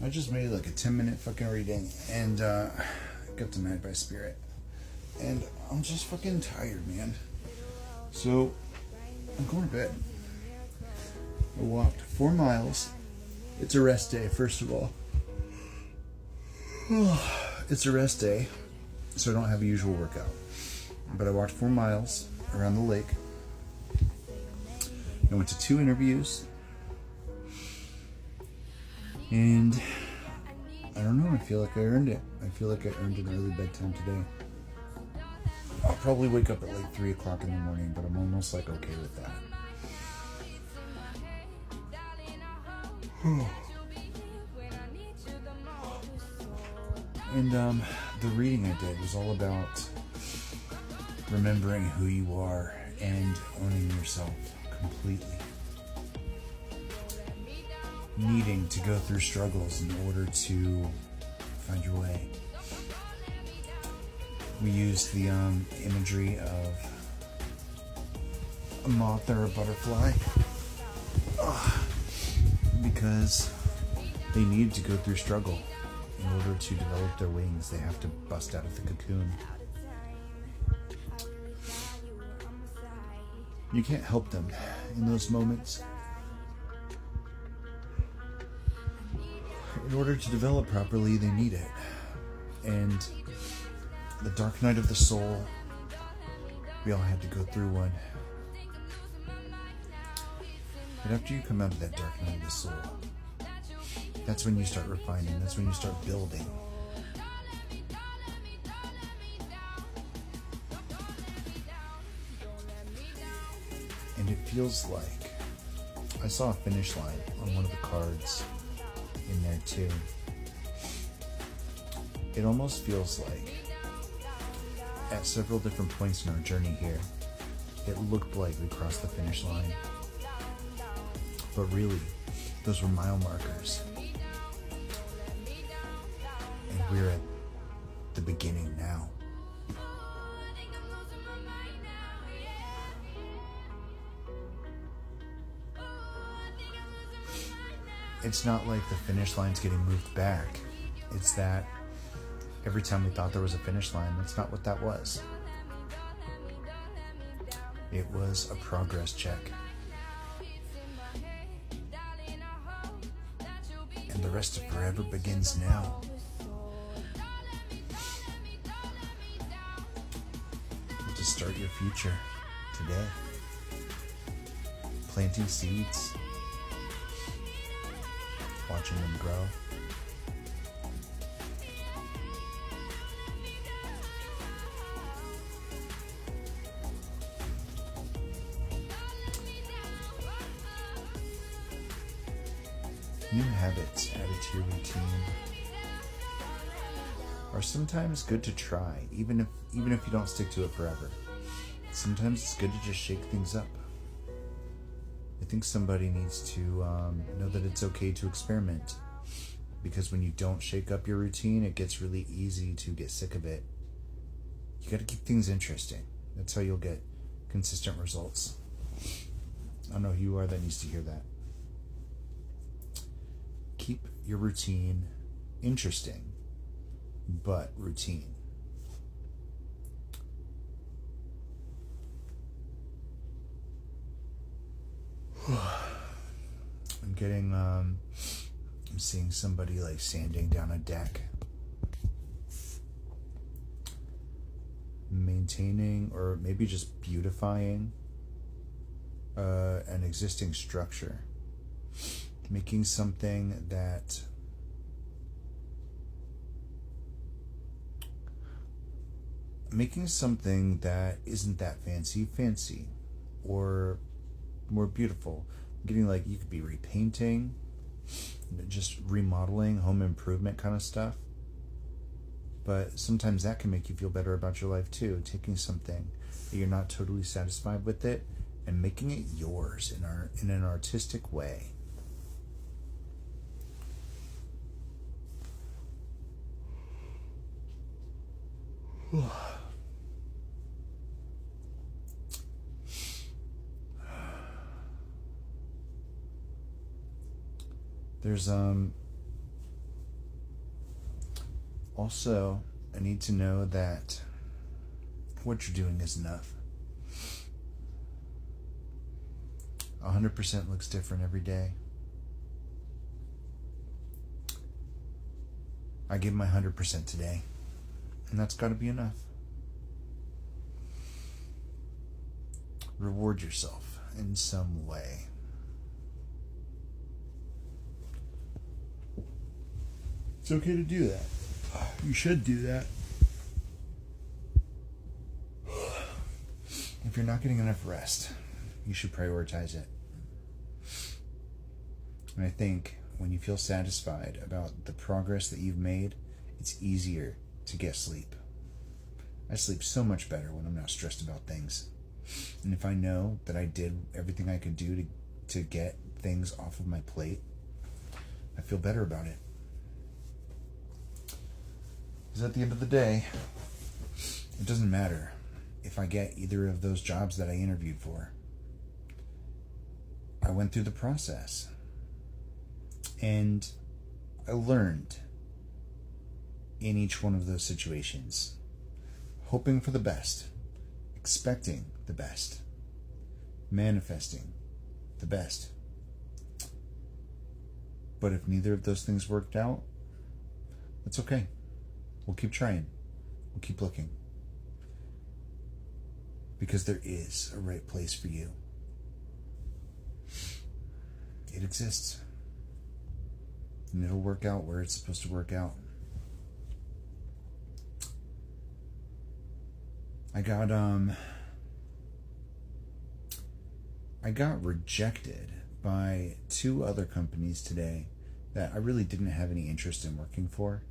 I just made like a 10-minute fucking reading and got denied by Spirit. And I'm just fucking tired, man. So, I'm going to bed. I walked 4 miles. It's a rest day, first of all. It's a rest day, so I don't have a usual workout. But I walked 4 miles around the lake. I went to 2 interviews. And I don't know, I feel like I earned it. I feel like I earned an early bedtime today. I'll probably wake up at like 3 o'clock in the morning, but I'm almost like okay with that. And the reading I did was all about remembering who you are and owning yourself completely. Needing to go through struggles in order to find your way. We used the imagery of a moth or a butterfly because they need to go through struggle. In order to develop their wings, they have to bust out of the cocoon. You can't help them in those moments. In order to develop properly, they need it. And the dark night of the soul, we all had to go through one. But after you come out of that dark night of the soul, that's when you start refining. That's when you start building. And it feels like I saw a finish line on one of the cards in there too. It almost feels like at several different points in our journey here, it looked like we crossed the finish line. But really, those were mile markers. And we're at the beginning now. It's not like the finish line's getting moved back. It's that every time we thought there was a finish line, that's not what that was. It was a progress check. And the rest of forever begins now. To start your future today. Planting seeds. Watching them grow. New habits added to your routine are sometimes good to try, even if you don't stick to it forever. Sometimes it's good to just shake things up. I think somebody needs to know that it's okay to experiment, because when you don't shake up your routine, it gets really easy to get sick of it. You got to keep things interesting. That's how you'll get consistent results. I don't know who you are that needs to hear that. Keep your routine interesting, but routine. I'm seeing somebody like sanding down a deck, maintaining or maybe just beautifying an existing structure, making something that isn't that fancy or more beautiful. Getting like, you could be repainting, just remodeling, home improvement kind of stuff. But sometimes that can make you feel better about your life too. Taking something that you're not totally satisfied with it and making it yours in an artistic way. There's Also, I need to know that what you're doing is enough. 100% looks different every day. I gave my 100% today, and that's got to be enough. Reward yourself in some way. It's okay to do that. You should do that. If you're not getting enough rest, you should prioritize it. And I think when you feel satisfied about the progress that you've made, it's easier to get sleep. I sleep so much better when I'm not stressed about things. And if I know that I did everything I could do to get things off of my plate, I feel better about it. Because at the end of the day, it doesn't matter if I get either of those jobs that I interviewed for. I went through the process. And I learned in each one of those situations, hoping for the best, expecting the best, manifesting the best. But if neither of those things worked out, that's okay. We'll keep trying. We'll keep looking. Because there is a right place for you. It exists. And it'll work out where it's supposed to work out. I got rejected by 2 other companies today that I really didn't have any interest in working for.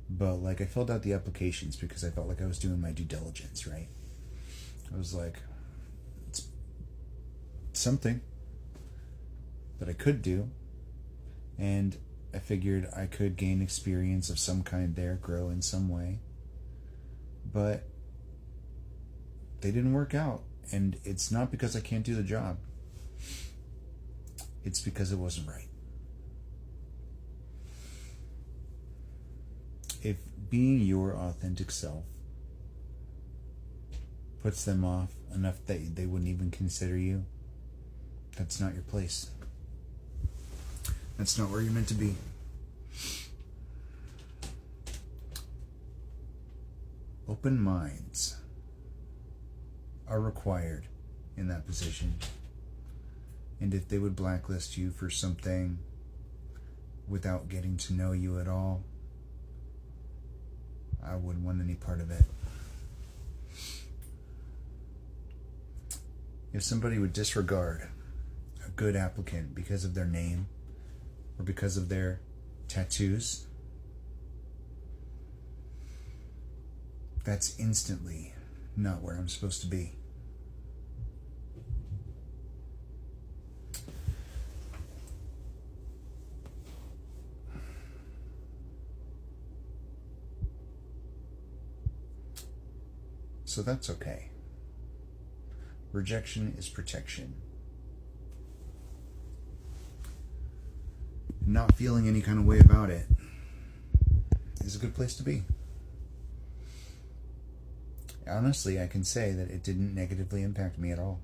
But I filled out the applications because I felt like I was doing my due diligence, right? I was like, it's something that I could do. And I figured I could gain experience of some kind there, grow in some way. But they didn't work out. And it's not because I can't do the job. It's because it wasn't right. If being your authentic self puts them off enough that they wouldn't even consider you, that's not your place. That's not where you're meant to be. Open minds are required in that position. And if they would blacklist you for something without getting to know you at all, I wouldn't want any part of it. If somebody would disregard a good applicant because of their name or because of their tattoos, that's instantly not where I'm supposed to be. So that's okay. Rejection is protection. Not feeling any kind of way about it is a good place to be. Honestly, I can say that it didn't negatively impact me at all.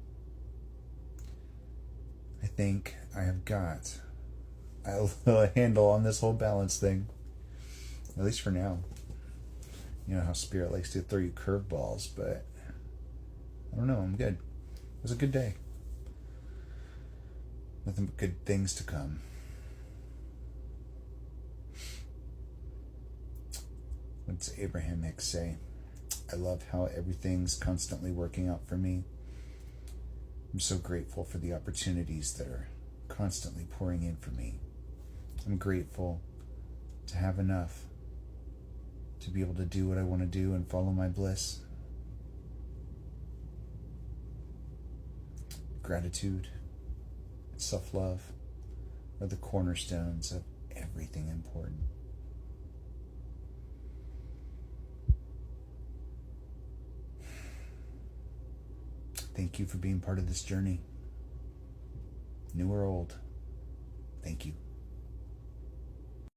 I think I have got a handle on this whole balance thing, at least for now. You know how Spirit likes to throw you curveballs, but I don't know, I'm good. It was a good day. Nothing but good things to come. What's Abraham Hicks say? I love how everything's constantly working out for me. I'm so grateful for the opportunities that are constantly pouring in for me. I'm grateful to have enough to be able to do what I want to do and follow my bliss. Gratitude and self-love are the cornerstones of everything important. Thank you for being part of this journey. New or old, thank you.